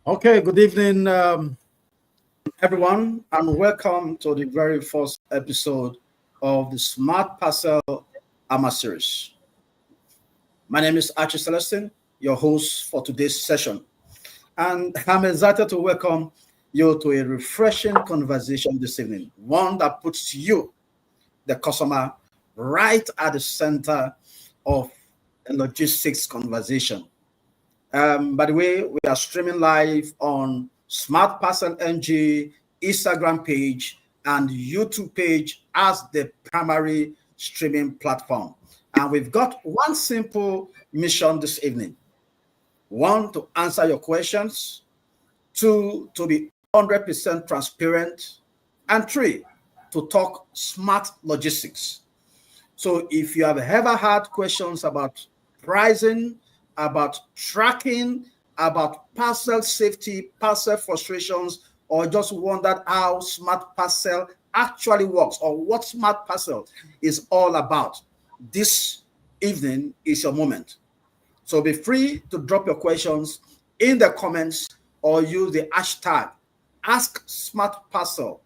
Okay, good evening, everyone, and welcome to the very first episode of the Smart Parcel AMA series. My name is Archie Celestin, your host for today's session, and I'm excited to welcome you to a refreshing conversation this evening, one that puts you, the customer, right at the center of a logistics conversation. By the way, we are streaming live on Smart Parcel NG, Instagram page, and YouTube page as the primary streaming platform. And we've got one simple mission this evening. One, to answer your questions. Two, to be 100% transparent. And three, to talk smart logistics. So if you have ever had questions about pricing, about tracking, about parcel safety, parcel frustrations, or just wondered how Smart Parcel actually works or what Smart Parcel is all about, this evening is your moment. So be free to drop your questions in the comments or use the hashtag Ask Smart Parcel.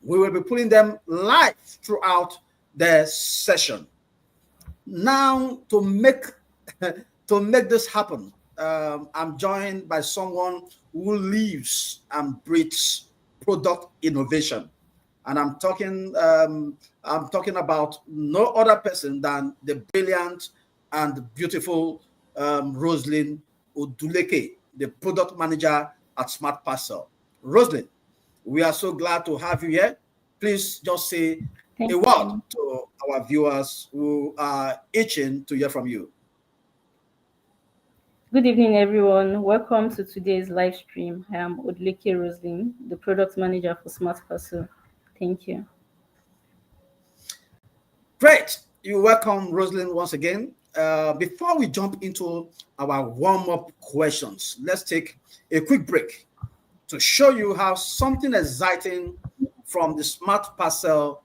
We will be putting them live throughout the session. Now, to make this happen, I'm joined by someone who lives and breathes product innovation, and I'm talking about no other person than the brilliant and beautiful Roseline Oduleke, the product manager at Smart Parcel. Roseline, we are so glad to have you here. Please just say a Thank word you. to our viewers who are itching to hear from you. Good evening, everyone. Welcome to today's live stream. I am Oduleke Roseline, the product manager for Smart Parcel. Thank you. Great. You're welcome, Rosalind, once again. Before we jump into our warm-up questions, let's take a quick break to show you how something exciting from the Smart Parcel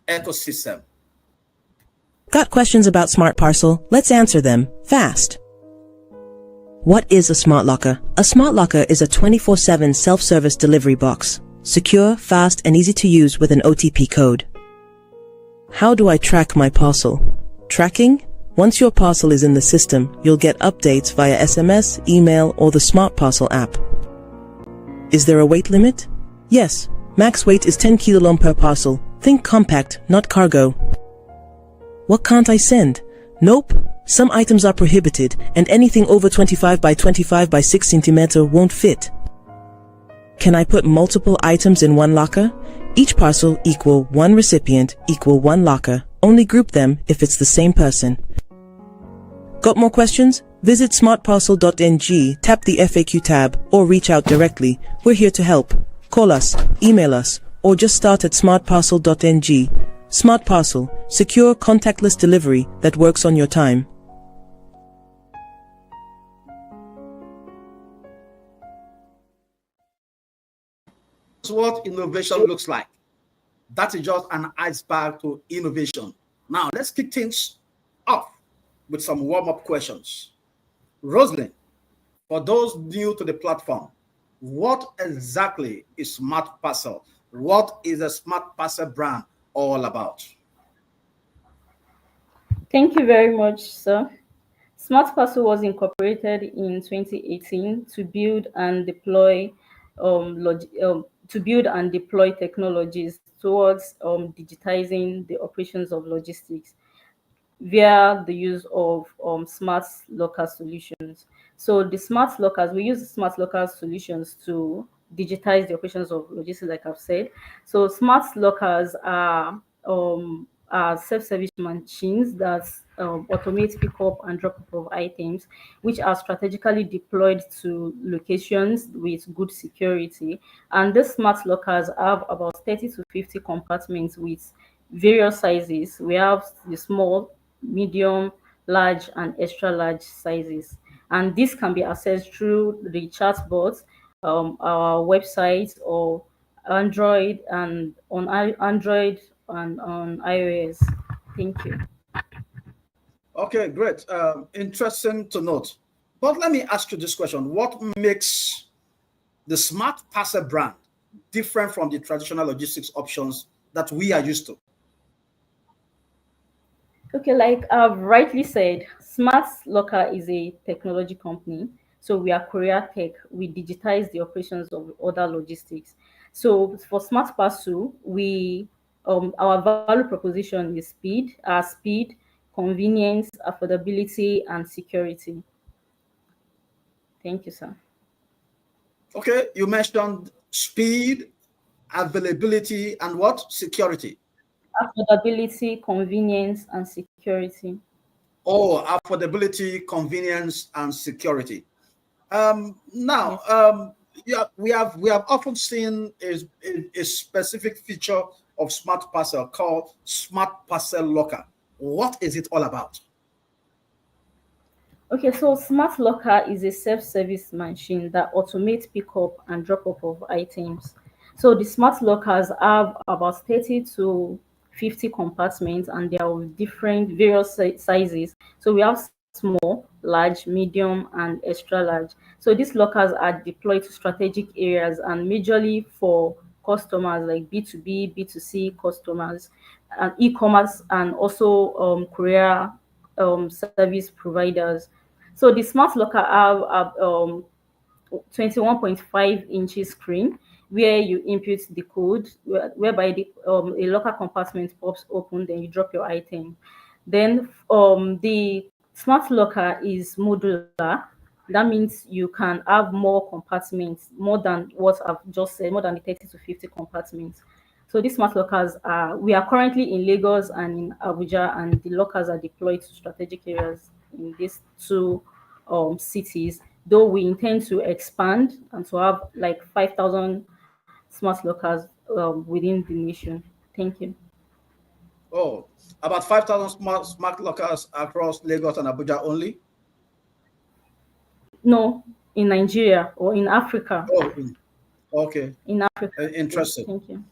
ecosystem. Got questions about Smart Parcel? Let's answer them fast. What is a smart locker? A smart locker is a 24/7 self-service delivery box. Secure, fast, and easy to use with an OTP code. How do I track my parcel? Tracking? Once your parcel is in the system, you'll get updates via SMS, email, or the Smart Parcel app. Is there a weight limit? Yes. Max weight is 10 kilom per parcel. Think compact, not cargo. What can't I send? Nope. Some items are prohibited, and anything over 25 by 25 by 6 centimeter won't fit. Can I put multiple items in one locker? Each parcel equal one recipient equal one locker. Only group them if it's the same person. Got more questions? Visit smartparcel.ng, tap the FAQ tab, or reach out directly. We're here to help. Call us, email us, or just start at smartparcel.ng. Smart Parcel, secure contactless delivery that works on your time. That's what innovation looks like. That is just an iceberg to innovation. Now, let's kick things off with some warm-up questions. Rosalind, for those new to the platform, what exactly is Smart Parcel? What is the Smart Parcel brand all about? Thank you very much, sir. Smart Parcel was incorporated in 2018 to build and deploy technologies towards digitizing the operations of logistics via the use of smart locker solutions. So the smart lockers, we use the smart locker solutions to digitize the operations of logistics, like I've said. So smart lockers are self-service machines that automate pickup and drop-off of items, which are strategically deployed to locations with good security. And these smart lockers have about 30 to 50 compartments with various sizes. We have the small, medium, large, and extra large sizes. And this can be accessed through the chatbot, our website, or Android and on iOS. Thank you. Okay, great. Interesting to note. But let me ask you this question. What makes the Smart Parcel brand different from the traditional logistics options that we are used to? Okay, like I've rightly said, Smart Locker is a technology company. So we are Korea Tech. We digitize the operations of other logistics. So for Smart Parcel, we our value proposition is speed, convenience, affordability, and security. Thank you, sir. Okay, you mentioned speed, availability, and what? Security. Affordability, convenience, and security. Oh, affordability, convenience, and security. Now, Yes. yeah, we have often seen a specific feature of Smart Parcel called Smart Parcel Locker. What is it all about? Okay, so Smart Locker is a self-service machine that automates pickup and drop-off of items. So the Smart Lockers have about 30 to 50 compartments, and they are of different various sizes. So we have small, large, medium, and extra large. So these lockers are deployed to strategic areas and majorly for customers like B2B, B2C customers, and e-commerce, and also courier service providers. So the smart locker have a 21.5 inches screen where you input the code, whereby a locker compartment pops open, then you drop your item. Then the smart locker is modular. That means you can have more compartments, more than what I've just said, more than the 30 to 50 compartments. So these smart lockers are, we are currently in Lagos and in Abuja, and the lockers are deployed to strategic areas in these two cities. Though we intend to expand and to have like 5,000 smart lockers within the nation. Thank you. Oh, about 5,000 smart lockers across Lagos and Abuja only. No, in Nigeria or in Africa. Oh, okay. In Africa. Yes, Interesting. thank you.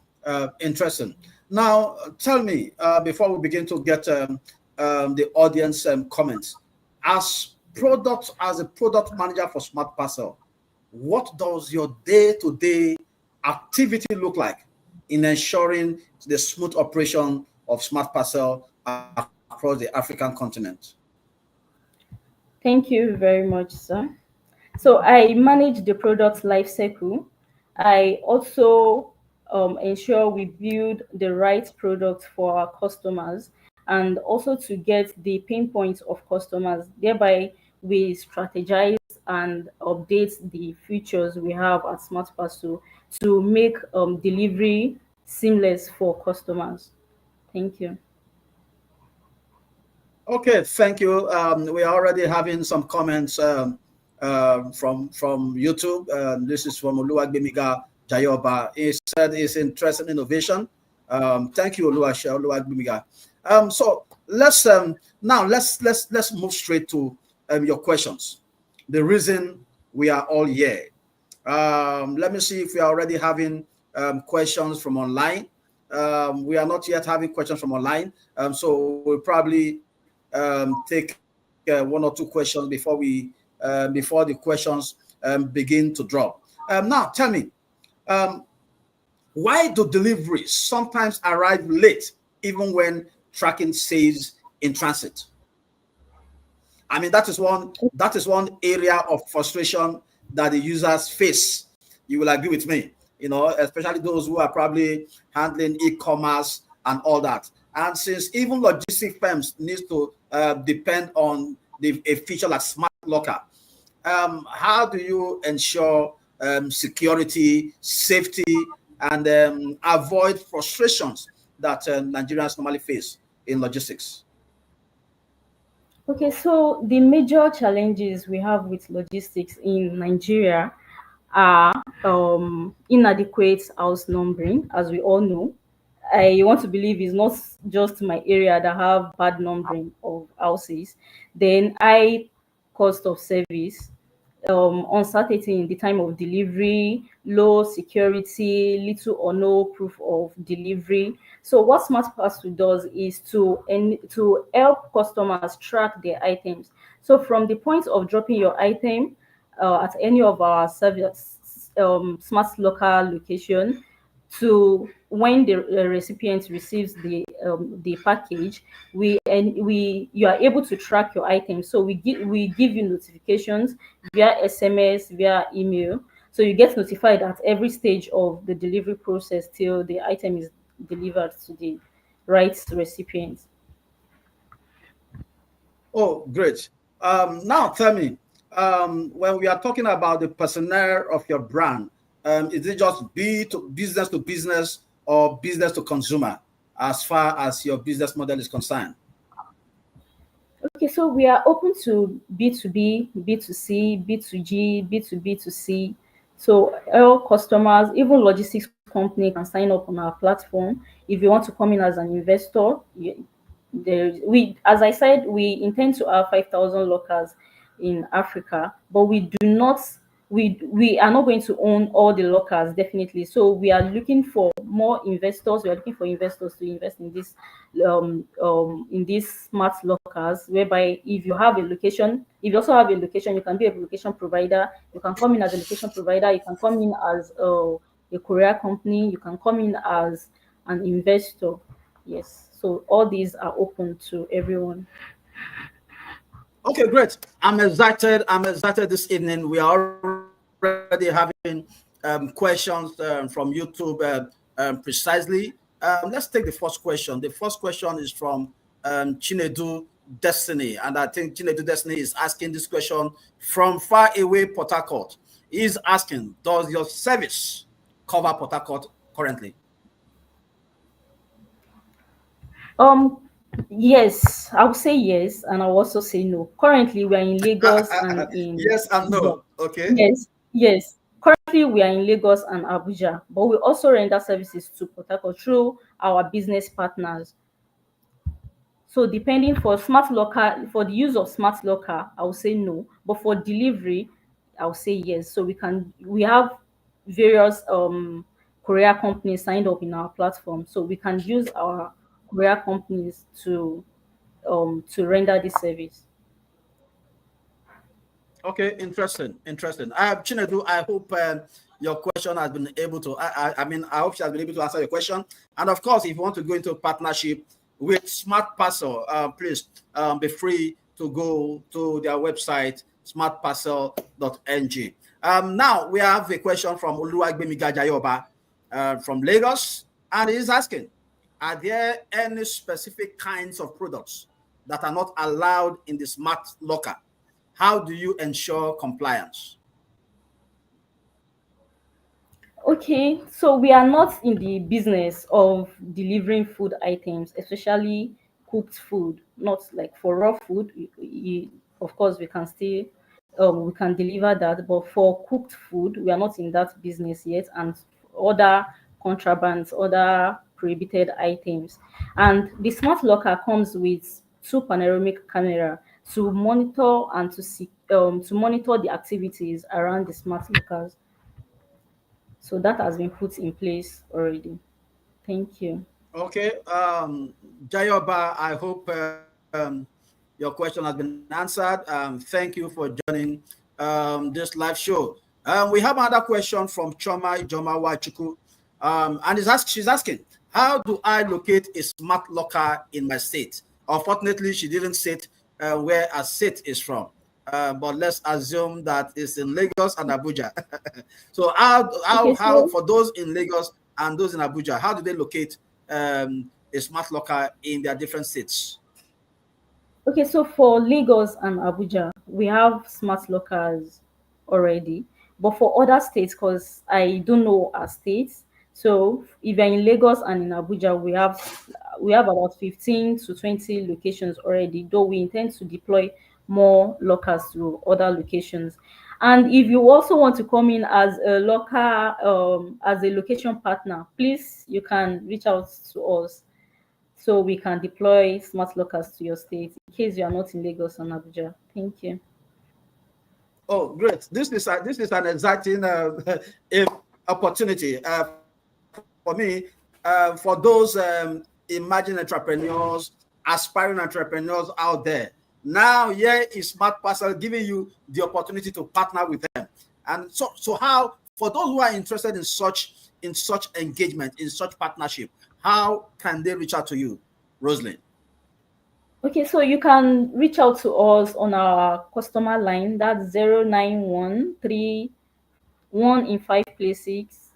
Interesting. Now, tell me, before we begin to get the audience comments, as a product manager for Smart Parcel, what does your day-to-day activity look like in ensuring the smooth operation of Smart Parcel across the African continent? Thank you very much, sir. So I manage the product life cycle. I also ensure we build the right product for our customers, and also to get the pain points of customers. Thereby, we strategize and update the features we have at Smart Parcel to make delivery seamless for customers. Thank you. Okay, thank you. We are already having some comments from YouTube. This is from Oluwagbemiga Jayoba. He said it's interesting innovation. Thank you, Oluwagbemiga. So let's move straight to your questions. The reason we are all here. Let me see if we are already having questions from online. We are not yet having questions from online, so we'll probably take one or two questions before the questions begin to drop. Now, tell me, um, why do deliveries sometimes arrive late, even when tracking says in transit? I mean, that is one area of frustration that the users face. You will agree with me, especially those who are probably handling e-commerce and all that. And since even logistic firms need to depend on a feature like Smart Locker, how do you ensure security, safety, and avoid frustrations that Nigerians normally face in logistics? Okay, so the major challenges we have with logistics in Nigeria are inadequate house numbering, as we all know. I want to believe it's not just my area that have bad numbering of houses. Then high cost of service, uncertainty in the time of delivery, low security, little or no proof of delivery. So what Smart Parcel does is to help customers track their items. So from the point of dropping your item at any of our smart locker location to when the recipient receives the package. We you are able to track your items, so we give you notifications via SMS, via email, so you get notified at every stage of the delivery process till the item is delivered to the right recipient. Oh, great. Now tell me, when we are talking about the personnel of your brand, is it just business to business or business to consumer as far as your business model is concerned? Okay, so we are open to B2B, B2C, B2G, B2B2C. So all customers, even logistics company can sign up on our platform. If you want to come in as an investor, as I said, we intend to have 5,000 lockers in Africa, but we are not going to own all the lockers, definitely. So we are looking for more investors. We are looking for investors to invest in these smart lockers, whereby if you also have a location, you can be a location provider. You can come in as a location provider. You can come in as a courier company. You can come in as an investor. Yes. So all these are open to everyone. Okay, great. I'm excited. I'm excited this evening. We are already having questions from YouTube precisely. Let's take the first question. The first question is from Chinedu Destiny. And I think Chinedu Destiny is asking this question from far away Port Harcourt. He's asking, does your service cover Port Harcourt currently? Um, yes, I would say yes, and I'll also say no. Currently, we are in Lagos and in Yes and Abuja. no. Okay. Yes, yes. Currently, we are in Lagos and Abuja, but we also render services to Port Harcourt through our business partners. So, depending for smart locker, for the use of smart locker, I will say no, but for delivery, I will say yes. So we have various courier companies signed up in our platform, so we can use our courier companies to render this service. Okay, interesting, interesting. Chinedu, I hope your question has been able to. I hope she has been able to answer your question. And of course, if you want to go into a partnership with SmartParcel, please be free to go to their website, smartparcel.ng. Now we have a question from Oluwagbemiga Jayoba from Lagos, and he's asking, are there any specific kinds of products that are not allowed in the smart locker? How do you ensure compliance? Okay, so we are not in the business of delivering food items, especially cooked food. Not like for raw food. Of course, we can deliver that, but for cooked food, we are not in that business yet. And other contrabands, other prohibited items, and the smart locker comes with two panoramic camera to monitor and to monitor the activities around the smart lockers. So that has been put in place already. Thank you. Okay, Jayoba, I hope your question has been answered. Thank you for joining this live show. We have another question from Choma Ijoma Wachuku, and she's asking, how do I locate a smart locker in my state? Unfortunately, she didn't say where a state is from. But let's assume that it's in Lagos and Abuja. So Okay, how so for those in Lagos and those in Abuja, how do they locate a smart locker in their different states? Okay, so for Lagos and Abuja, we have smart lockers already. But for other states, because I don't know our states, so if you're in Lagos and in Abuja, we have about 15 to 20 locations already, though we intend to deploy more lockers to other locations. And if you also want to come in as a as a location partner, please you can reach out to us so we can deploy smart lockers to your state in case you are not in Lagos and Abuja. Thank you. Oh, great! This is an exciting opportunity for me. For those emerging entrepreneurs, aspiring entrepreneurs out there. Now, here is Smart Parcel giving you the opportunity to partner with them. And so how for those who are interested in such engagement, in such partnership, how can they reach out to you, Roseline? Okay, so you can reach out to us on our customer line. That's 0913 in 5 places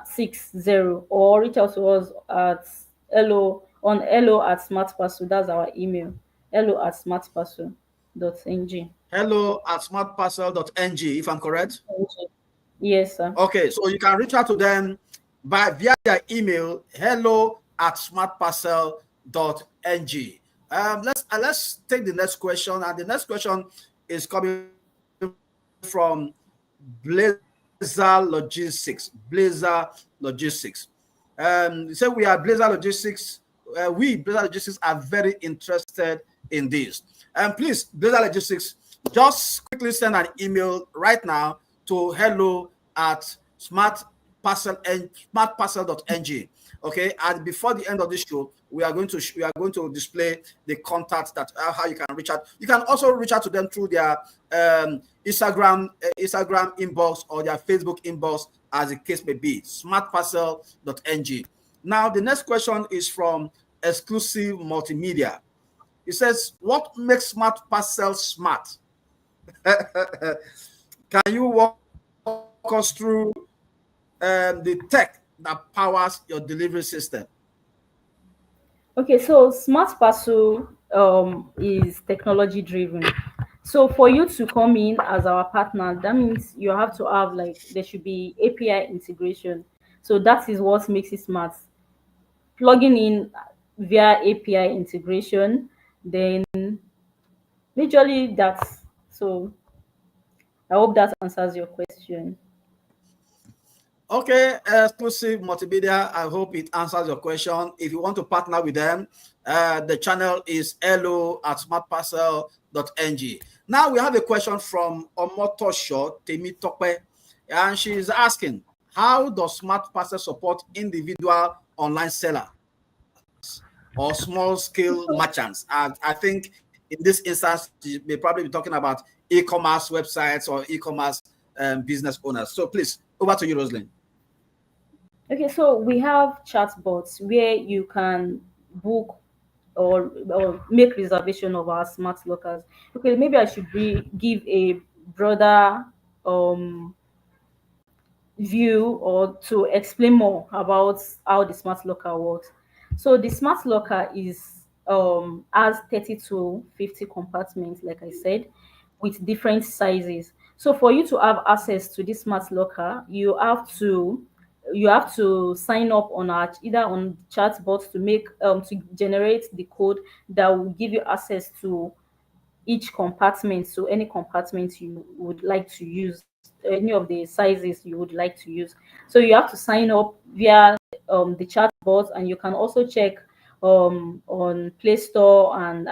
60, or reach out to us at hello at SmartParcel. That's our email. Hello at smartparcel.ng. Hello at smartparcel.ng, if I'm correct. Yes, sir. Okay, so you can reach out to them via their email, hello at smartparcel.ng. Let's take the next question, and the next question is coming from Blazer Logistics. Blazer Logistics. So we are Blazer Logistics. We Blazer Logistics are very interested in this. And please, Blazer Logistics, just quickly send an email right now to hello at smartparcel.ng. Okay, and before the end of this show, we are going to display the contacts that how you can reach out. You can also reach out to them through their Instagram inbox or their Facebook inbox, as the case may be. Smartparcel.ng. Now, the next question is from Exclusive Multimedia. It says, "What makes SmartParcel smart?" Can you walk us through the tech that powers your delivery system? Okay, so SmartParcel is technology driven. So for you to come in as our partner, that means you have to have, like, there should be API integration. So that is what makes it smart. Plugging in via API integration, then majorly that's so. I hope that answers your question. Okay, Exclusive Multimedia, I hope it answers your question. If you want to partner with them, the channel is hello at smartparcel.ng. Now we have a question from Omotosho Temitope, and she is asking, how does SmartParcel support individual online sellers or small-scale merchants? And I think in this instance, you may probably be talking about e-commerce websites or e-commerce business owners. So please, over to you, Roseline. Okay, so we have chatbots where you can book or make reservation of our smart lockers. Okay, maybe I should give a broader um view, or to explain more about how the smart locker works. So the smart locker is has 30 to 50 compartments, like I said, with different sizes. So for you to have access to this smart locker, you have to sign up on our either on chatbot to make to generate the code that will give you access to each compartment. So any compartment you would like to use, any of the sizes you would like to use. So you have to sign up via the chatbot, and you can also check on Play Store and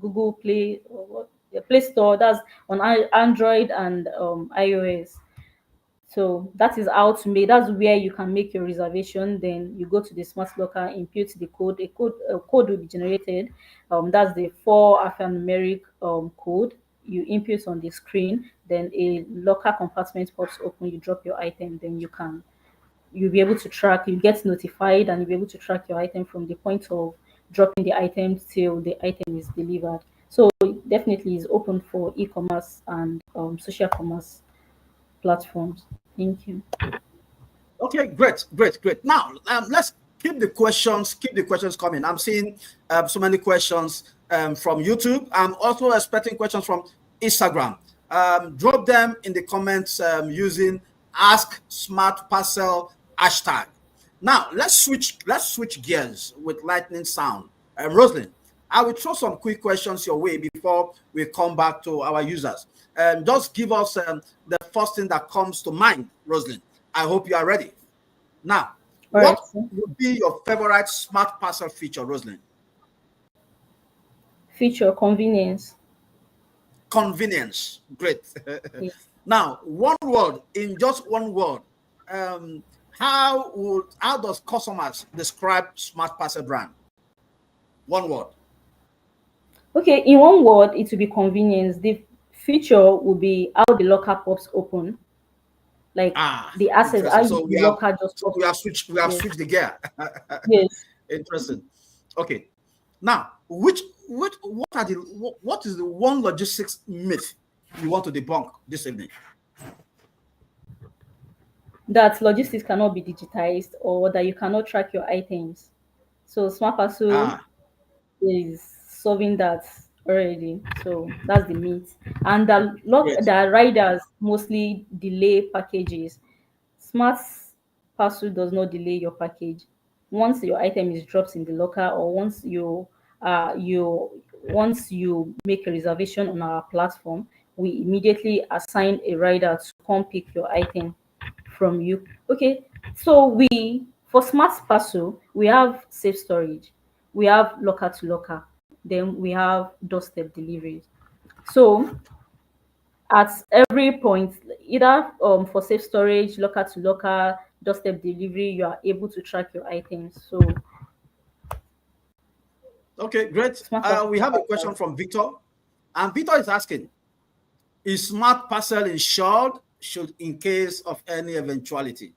Google Play, or Play Store. That's on Android and iOS. So that is how to make. That's where you can make your reservation. Then you go to the smart locker, input the code. A code will be generated. That's the four alphanumeric code you input on the screen. Then a locker compartment pops open. You drop your item. Then you'll be able to track. You get notified, and you'll be able to track your item from the point of dropping the item till the item is delivered. So definitely is open for e-commerce and social commerce platforms. Thank you. Okay, great. Now, let's keep the questions coming. I'm seeing so many questions from YouTube. I'm also expecting questions from Instagram. Drop them in the comments using Ask Smart Parcel hashtag. Now, let's switch gears with lightning sound. Roslyn, I will throw some quick questions your way before we come back to our users. Just give us the first thing that comes to mind, Roslyn. I hope you are ready. Now, All right. what would be your favorite smart parcel feature, Roslyn? Feature convenience. Convenience. Great. Yeah. Now, in just one word, um, how does customers describe smart parcel brand? One word. Okay, in one word, it will be convenience. The Feature will be how the locker pops open, like Ah, the access, how interesting. So the locker just so pops. we have Yes, switched the gear. yes. Interesting. Okay. Now, what is the one logistics myth you want to debunk this evening? That logistics cannot be digitized or that you cannot track your items. So Smart Parcel Ah, is solving that already. So that's the meat. And great. the riders mostly delay packages. Smart Parcel does not delay your package. Once your item is dropped in the locker, or once you make a reservation on our platform, we immediately assign a rider to come pick your item from you. Okay, so we for Smart Parcel we have safe storage, we have locker to locker, then we have doorstep deliveries. So at every point, either for safe storage, locker to locker, doorstep delivery, you are able to track your items. So Okay, great. Smart Parcel We have a provides that. question from Victor, and Victor is asking: is Smart Parcel insured? Should in case of any eventuality?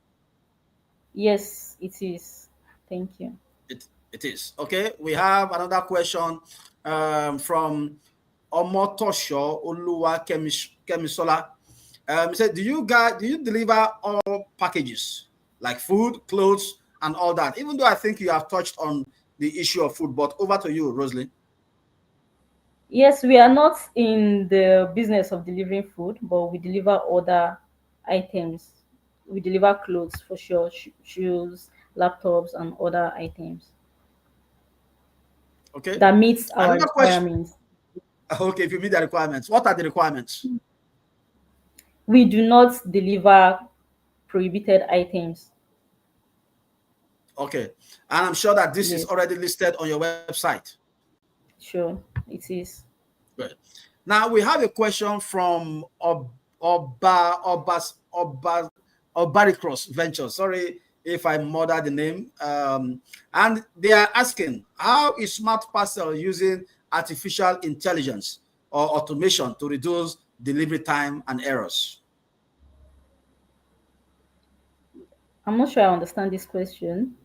Yes, it is. Thank you. It is. Okay. We have another question from Omotosho Oluwa Kemisola. He said, do you deliver all packages like food, clothes, and all that? Even though I think you have touched on the issue of food, but over to you, Roseline. Yes, we are not in the business of delivering food, but we deliver other items. We deliver clothes for sure, shoes, laptops, and other items Okay. that meets our Another question. requirements. Okay, if you meet the requirements, what are the requirements? We do not deliver prohibited items. Okay. And I'm sure that this is Yes, already listed on your website. sure, it is. Good. Now we have a question from Obaricross Ventures. Sorry if I murdered the name. And they are asking, how is Smart Parcel using artificial intelligence or automation to reduce delivery time and errors? I'm not sure I understand this question.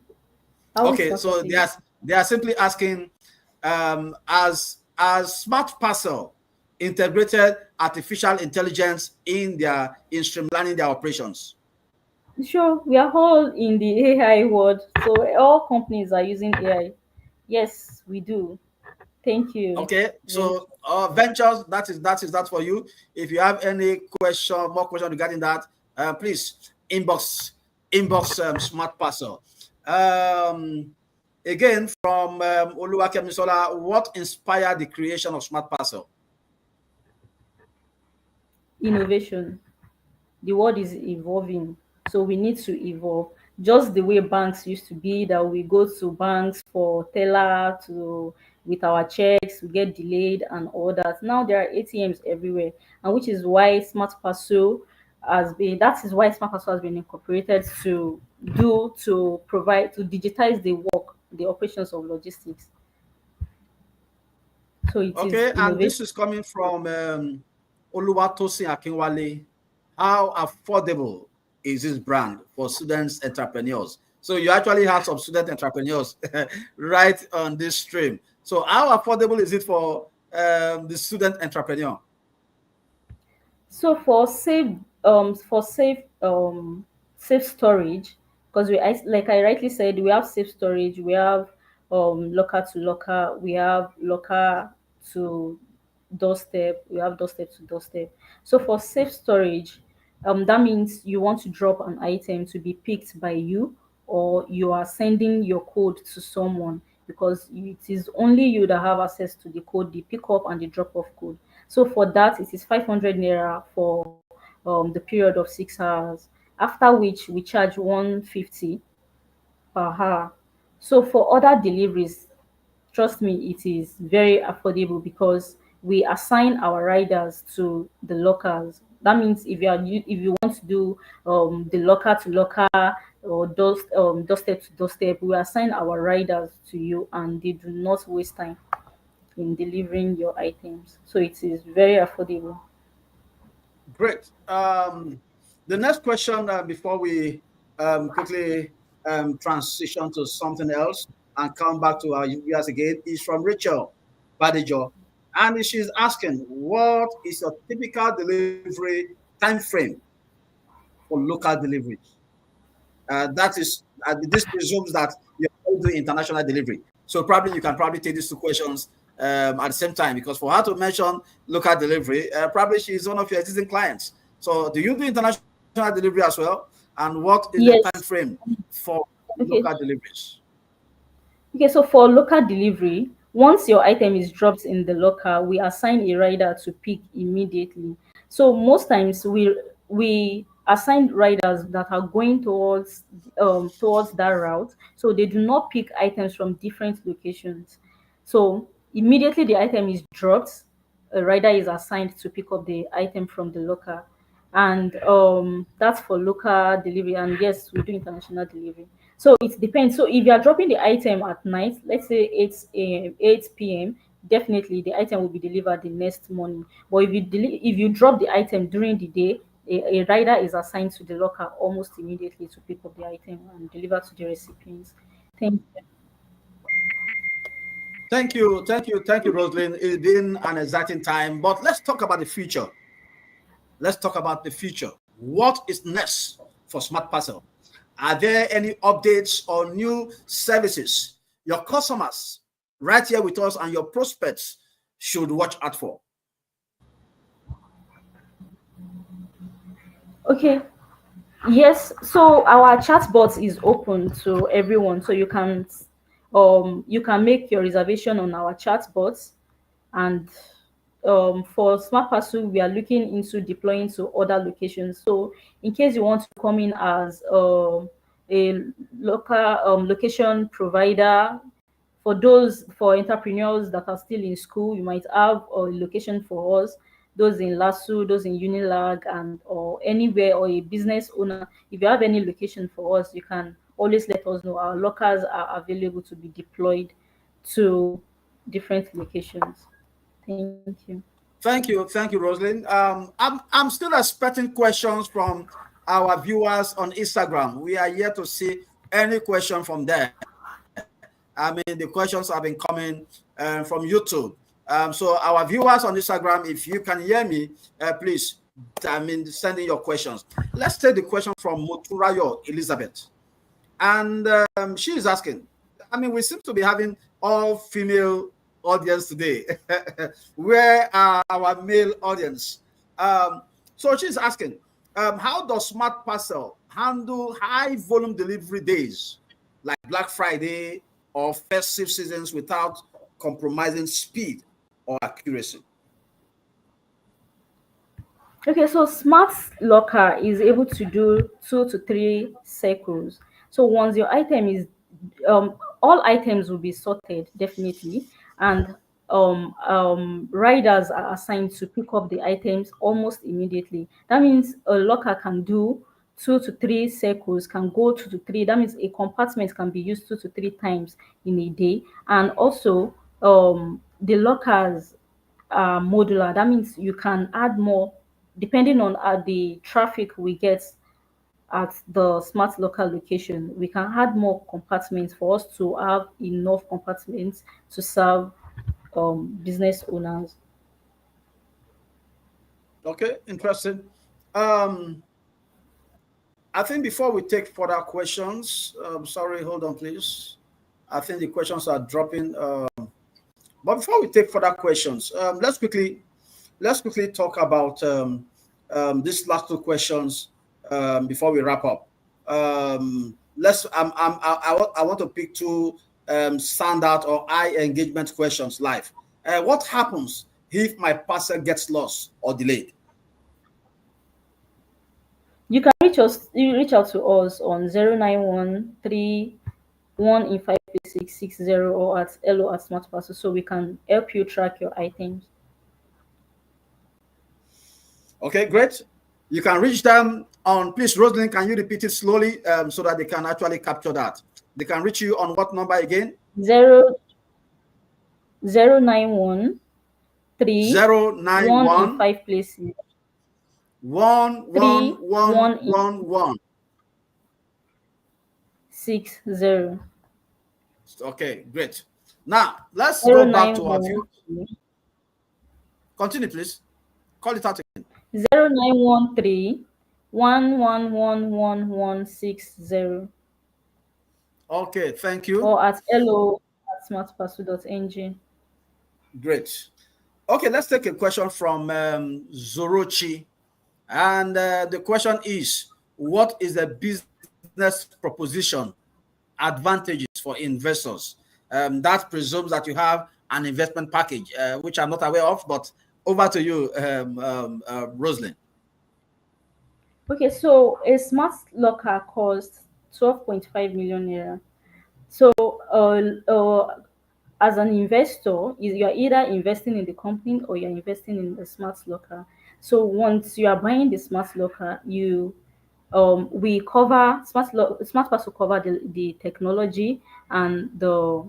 How is Okay, Smart so Parcel used? they are simply asking, as Smart Parcel integrated artificial intelligence in streamlining their operations. Sure, we are all in the AI world, so all companies are using AI. Yes, we do. Thank you Okay, very much. so ventures, that is that for you. If you have any more question regarding that, please inbox Smart Parcel. Um, Again from Oluwakemi Sola, what inspired the creation of Smart Parcel? Innovation. The world is evolving, so we need to evolve. Just the way banks used to be, that we go to banks for teller to with our checks, we get delayed and all that. Now there are ATMs everywhere, and which is why Smart Parcel has been. That is why Smart Parcel has been incorporated to provide to digitize the work, the operations of logistics. So it is Okay, and innovation. this is coming from Oluwatosin Akinwale. How affordable is this brand for students entrepreneurs? So you actually have some student entrepreneurs right on this stream. So how affordable is it the student entrepreneur? So safe storage, because like I rightly said, we have safe storage, we have locker to locker, we have locker to doorstep, we have doorstep to doorstep. So for safe storage, that means you want to drop an item to be picked by you, or you are sending your code to someone, because it is only you that have access to the code, the pick up and the drop off code. So for that, it is 500 naira for the period of 6 hours. After which we charge 150 per hour. So for other deliveries, trust me, it is very affordable because we assign our riders to the lockers. That means if you want to do the locker to locker or doorstep to doorstep, we assign our riders to you, and they do not waste time in delivering your items. So it is very affordable. Great. The next question before we quickly transition to something else and come back to our viewers again is from Rachel Badijo. And she's asking, what is your typical delivery time frame for local deliveries? This presumes that you're doing international delivery. So probably you can probably take these two questions at the same time, because for her to mention local delivery, probably she's one of your existing clients. So do you do international delivery as well? And what is the time Yes. frame for local Okay. deliveries? Okay, so for local delivery, once your item is dropped in the locker, we assign a rider to pick immediately. So most times we assign riders that are going towards that route, so they do not pick items from different locations. So immediately the item is dropped, a rider is assigned to pick up the item from the locker, and that's for local delivery. And yes, we do international delivery. So it depends. So if you are dropping the item at night, let's say 8 p.m., definitely the item will be delivered the next morning. But if you drop the item during the day, a rider is assigned to the locker almost immediately to pick up the item and deliver to the recipients. Thank you. Thank you, Rosalind. It's been an exciting time, but let's talk about the future. Let's talk about the future. What is next for Smart Parcel? Are there any updates or new services your customers right here with us and your prospects should watch out for? Okay. Yes, so our chatbot is open to everyone. So you can make your reservation on our chatbot. And for smart parcel, we are looking into deploying to other locations. So in case you want to come in as a local location provider, for entrepreneurs that are still in school, you might have a location for us. Those in Lasso, those in Unilag, and or anywhere, or a business owner, if you have any location for us, you can always let us know. Our lockers are available to be deployed to different locations. Thank you. Thank you, Rosalind. I'm still expecting questions from our viewers on Instagram. We are yet to see any question from there. I mean, the questions have been coming from YouTube. So our viewers on Instagram, if you can hear me, please, send in your questions. Let's take the question from Moturayo Elizabeth. And she is asking, I mean, we seem to be having all female audience today. Where are our male audience? So she's asking, how does Smart Parcel handle high volume delivery days like Black Friday or festive seasons without compromising speed or accuracy? Okay, so smart locker is able to do 2 to 3 cycles. So once your item is, all items will be sorted definitely, and riders are assigned to pick up the items almost immediately. That means a locker can do 2 to 3 cycles, can go 2 to 3. That means a compartment can be used 2 to 3 times in a day, and also the lockers modular. That means you can add more depending on the traffic we get at the smart local location. We can add more compartments for us to have enough compartments to serve business owners. Okay, interesting. Um, I think before we take further questions, sorry, hold on, please. I think the questions are dropping. But before we take further questions, let's quickly talk about these last two questions before we wrap up. Let's I want to pick two standout or high engagement questions live. What happens if my parcel gets lost or delayed? You can reach out to us on 0913 in 53660, or at hello at smart parcel, so we can help you track your items. Okay, great. You can reach them on, please, Rosalind, can you repeat it slowly so that they can actually capture that? They can reach you on what number again? Zero 0913 Zero nine in one five places one one three one one one one. 60 Okay, great. Now let's zero go back nine to our one view. Continue, please. Call it out again. 0913 111160 Okay, thank you. or at hello@smartparcel.ng. Great. Okay, let's take a question from Zorochi. And the question is, what is the business proposition advantages for investors? That presumes that you have an investment package, which I'm not aware of, but over to you, Roseline. Okay, so a smart locker costs 12.5 million naira. So, as an investor, you're either investing in the company or you're investing in the smart locker. So once you are buying the smart locker, we cover smart parcel cover the technology and the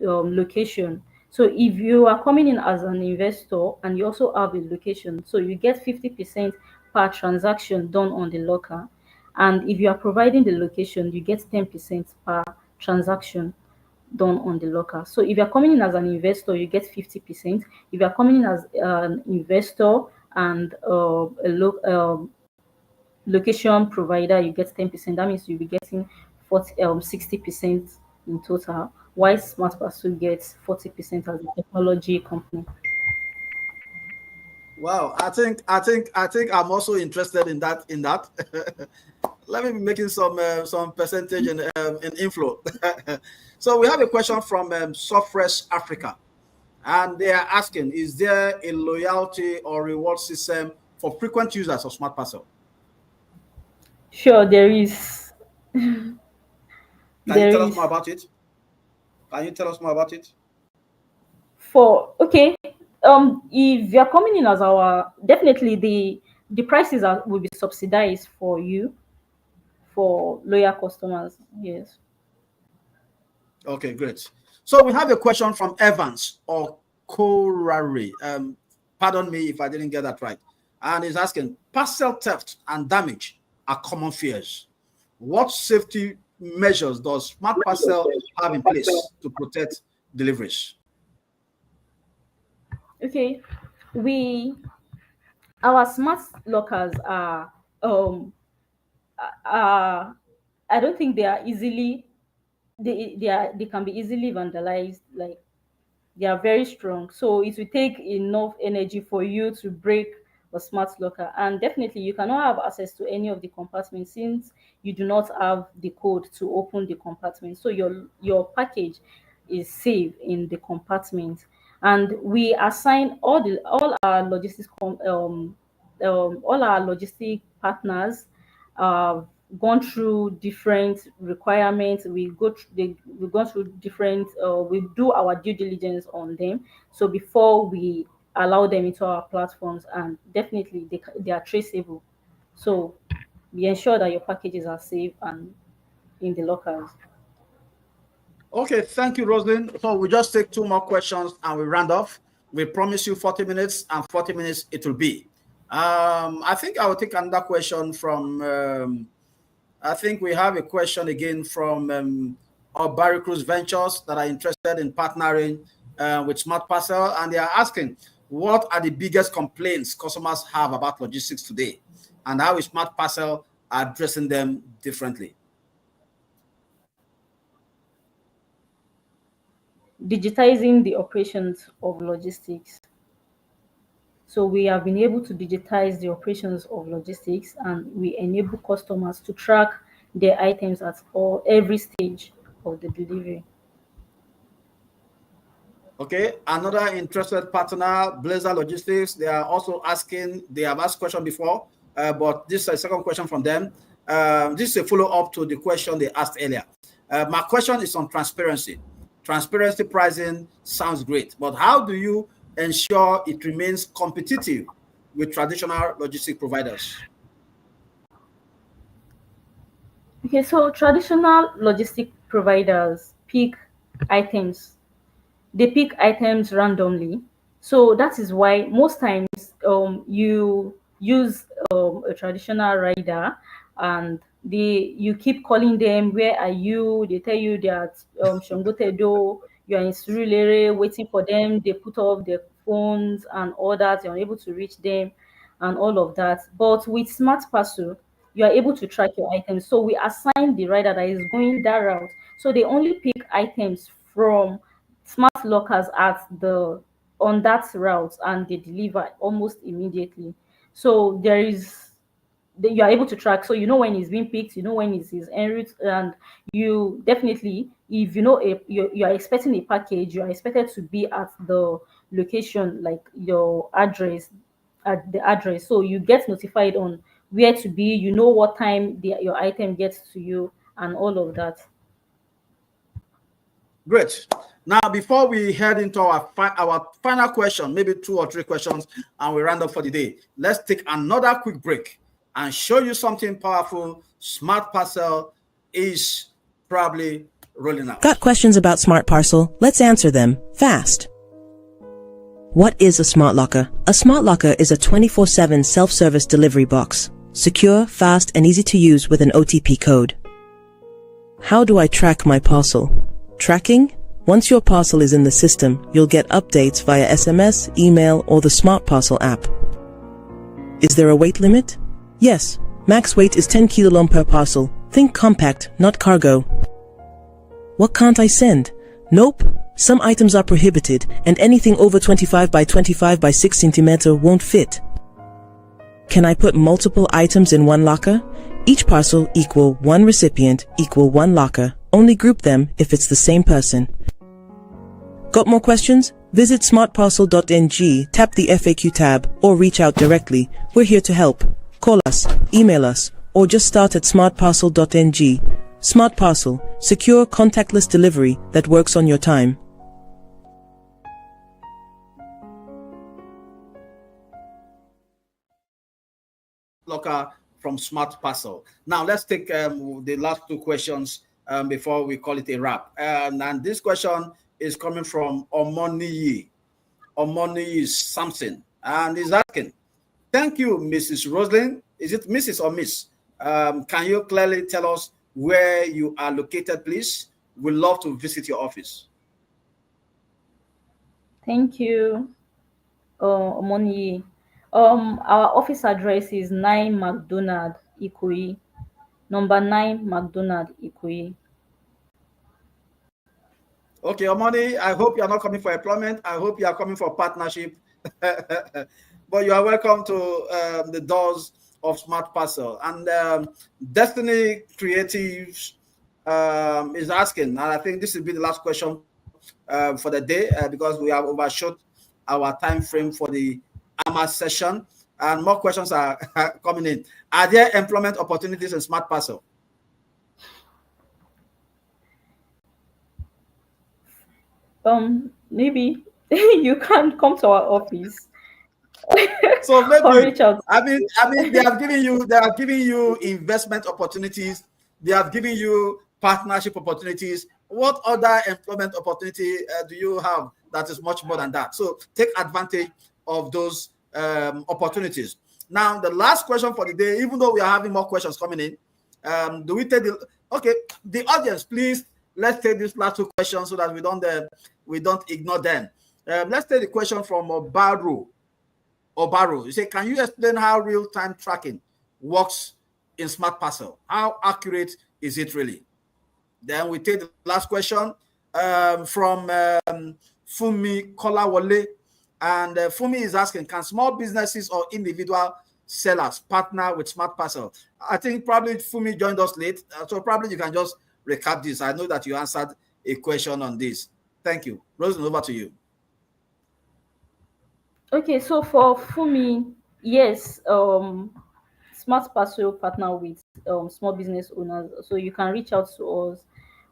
location. So if you are coming in as an investor and you also have a location, so you get 50% per transaction done on the locker. And if you are providing the location, you get 10% per transaction done on the locker. So if you're coming in as an investor, you get 50%. If you're coming in as an investor and location provider, you get 10%. That means you'll be getting 60% in total. While Smart Parcel gets 40% as a technology company. Wow, I think I'm also interested in that. Let me be making some percentage in inflow. So we have a question from Softwares Africa, and they are asking: is there a loyalty or reward system for frequent users of Smart Parcel? Sure, there is. Can you There tell us more is. about it? Can you tell us more about it? For okay, if you're coming in as our, definitely the prices will be subsidized for you, for loyal customers. Yes. Okay, great. So we have a question from Evans or Korari. Pardon me if I didn't get that right. And he's asking, parcel theft and damage are common fears. What safety measures does Smart Parcel have in place to protect deliveries? Okay. We our smart lockers um are I don't think they are easily they can be easily vandalized. Like, they are very strong, so it will take enough energy for you to break a smart locker. And definitely you cannot have access to any of the compartments since you do not have the code to open the compartment. So your package is safe in the compartment. And we assign all our logistic partners gone through different requirements. We've gone through different we do our due diligence on them, so before we allow them into our platforms. And definitely they are traceable, so we ensure that your packages are safe and in the lockers. Okay, thank you, Rosalind. So we just take two more questions and we round off. We promise you 40 minutes, and 40 minutes it will be. I think I will take another question from I think we have a question again from Barry Cruz Ventures that are interested in partnering with Smart Parcel, and they are asking, what are the biggest complaints customers have about logistics today, and how is Smart Parcel addressing them differently? Digitizing the operations of logistics. So we have been able to digitize the operations of logistics, and we enable customers to track their items at every stage of the delivery. Okay, another interested partner, Blazer Logistics, they are also asking, they have asked question before, but this is a second question from them. This is a follow-up to the question they asked earlier. My question is on transparency. Transparency pricing sounds great, but how do you ensure it remains competitive with traditional logistic providers? Okay, so traditional logistic providers items pick items randomly. So that is why most times you use a traditional rider, and you keep calling them, where are you? They tell you they're at Shongotedo, you're in Surulere waiting for them. They put off their phones and all that, you're unable to reach them and all of that. But with Smart Parcel, you are able to track your items. So we assign the rider that is going that route. So they only pick items from smart lockers at the on that route, and they deliver almost immediately. So you are able to track, so you know when it's being picked, you know when it is en route, and you definitely, if you know you are expecting a package, you are expected to be at the location, like your address, at the address, so you get notified on where to be, you know what time your item gets to you and all of that. Great. Now, before we head into our final question, maybe 2 or 3 questions, and we round up for the day, let's take another quick break and show you something powerful. Smart Parcel is probably rolling out. Got questions about Smart Parcel? Let's answer them fast. What is a smart locker? A smart locker is a 24/7 self-service delivery box. Secure, fast, and easy to use with an OTP code. How do I track my parcel? Tracking? Once your parcel is in the system, you'll get updates via SMS, email, or the SmartParcel app. Is there a weight limit? Yes. Max weight is 10 kilom per parcel. Think compact, not cargo. What can't I send? Nope. Some items are prohibited, and anything over 25 by 25 by 6 centimeter won't fit. Can I put multiple items in one locker? Each parcel equal one recipient equal one locker. Only group them if it's the same person. Got more questions? Visit smartparcel.ng, tap the FAQ tab, or reach out directly. We're here to help. Call us, email us, or just start at smartparcel.ng. Smart Parcel, secure contactless delivery that works on your time. Locker from Smart Parcel. Now, let's take the last 2 questions before we call it a wrap. And this question is coming from Omoniyi. Omoniyi is Samson, and he's asking, thank you, Mrs. Roseline. Is it Mrs. or Miss? Can you clearly tell us where you are located, please? We'd love to visit your office. Thank you, Omoni. Our office address is 9 McDonald Ikoyi, number 9 McDonald Ikoyi. Okay, Omoni, I hope you are not coming for employment. I hope you are coming for partnership. But you are welcome to the doors of Smart Parcel. And Destiny Creatives is asking, and I think this will be the last question for the day because we have overshot our time frame for the AMA session, and more questions are coming in. Are there employment opportunities in Smart Parcel? Maybe you can come to our office. So Or maybe, reach out. I mean, they have given you investment opportunities. They have given you partnership opportunities. What other employment opportunity do you have that is much more than that? So take advantage of those opportunities. Now, the last question for the day, even though we are having more questions coming in, do we take the audience, please, let's take these last 2 questions so that we don't ignore them. Let's take the question from Obaru. You say, can you explain how real-time tracking works in Smart Parcel? How accurate is it really? Then we take the last question from Fumi Kolawole. And Fumi is asking, can small businesses or individual sellers partner with Smart Parcel? I think probably Fumi joined us late, so probably you can just recap this. I know that you answered a question on this. Thank you. Roseline, over to you. Okay, so for Fumi, yes, Smart Parcel partner with small business owners, so you can reach out to us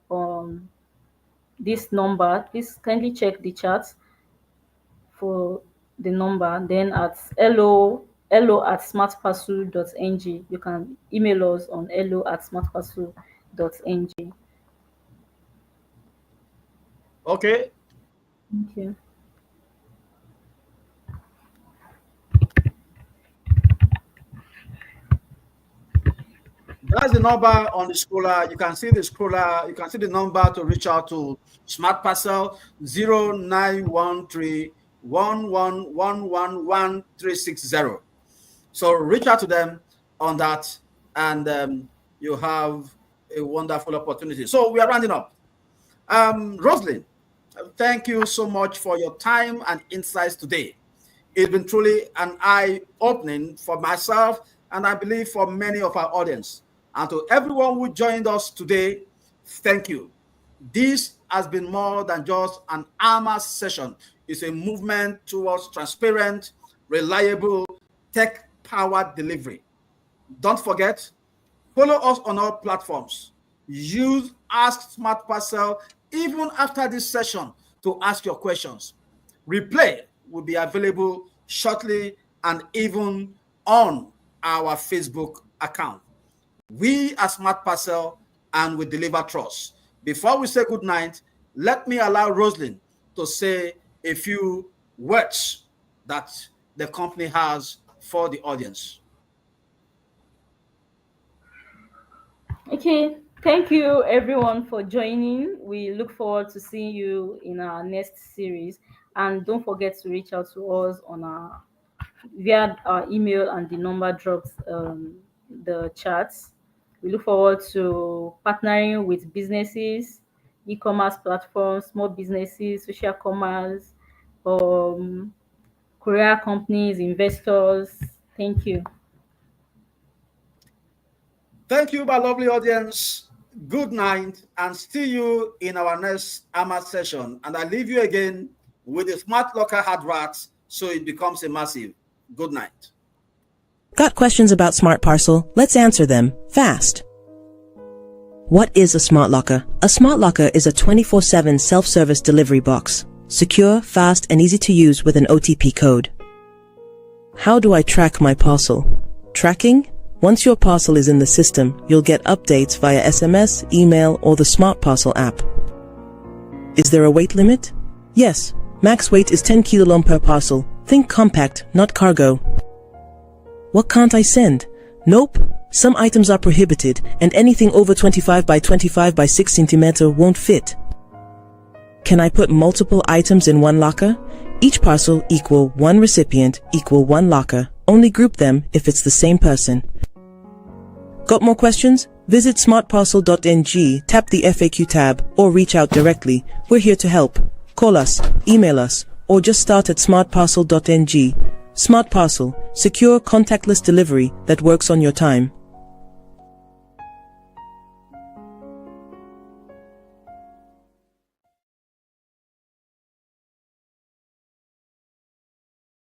on this number. Please kindly check the chat for the number. Then at hello@smartparcel.ng. You can email us on hello@smartparcel.ng. Okay. Thank you. That's the number on the scroller. You can see the scroller. You can see the number to reach out to Smart Parcel 0913 11111 So reach out to them on that, and you have a wonderful opportunity. So we are rounding up. Roseline, thank you so much for your time and insights today. It's been truly an eye-opening for myself, and I believe for many of our audience. And to everyone who joined us today, thank you. This has been more than just an AMA session. It's a movement towards transparent, reliable, tech-powered delivery. Don't forget, follow us on all platforms. Use Ask Smart Parcel even after this session to ask your questions. Replay will be available shortly and even on our Facebook account. We are Smart Parcel and we deliver trust. Before we say good night, let me allow Roseline to say a few words that the company has for the audience. Okay, thank you everyone for joining. We look forward to seeing you in our next series, and don't forget to reach out to us on our via our email, and the number drops the chats. We look forward to partnering with businesses, e-commerce platforms, small businesses, social commerce, courier companies, investors. Thank you. Thank you, my lovely audience. Good night, and see you in our next AMA session. And I leave you again with the Smart Locker hard rats so it becomes a massive. Good night. Got questions about Smart Parcel? Let's answer them fast. What is a Smart Locker? A Smart Locker is a 24/7 self-service delivery box. Secure, fast, and easy to use with an OTP code. How do I track my parcel? Tracking? Once your parcel is in the system, you'll get updates via SMS, email, or the Smart Parcel app. Is there a weight limit? Yes. Max weight is 10 kilom per parcel. Think compact, not cargo. What can't I send? Nope. Some items are prohibited, and anything over 25 by 25 by 6 centimeter won't fit. Can I put multiple items in one locker? Each parcel equal one recipient equal one locker. Only group them if it's the same person. Got more questions? Visit smartparcel.ng, tap the FAQ tab, or reach out directly. We're here to help. Call us, email us, or just start at smartparcel.ng. Smart Parcel, secure contactless delivery that works on your time.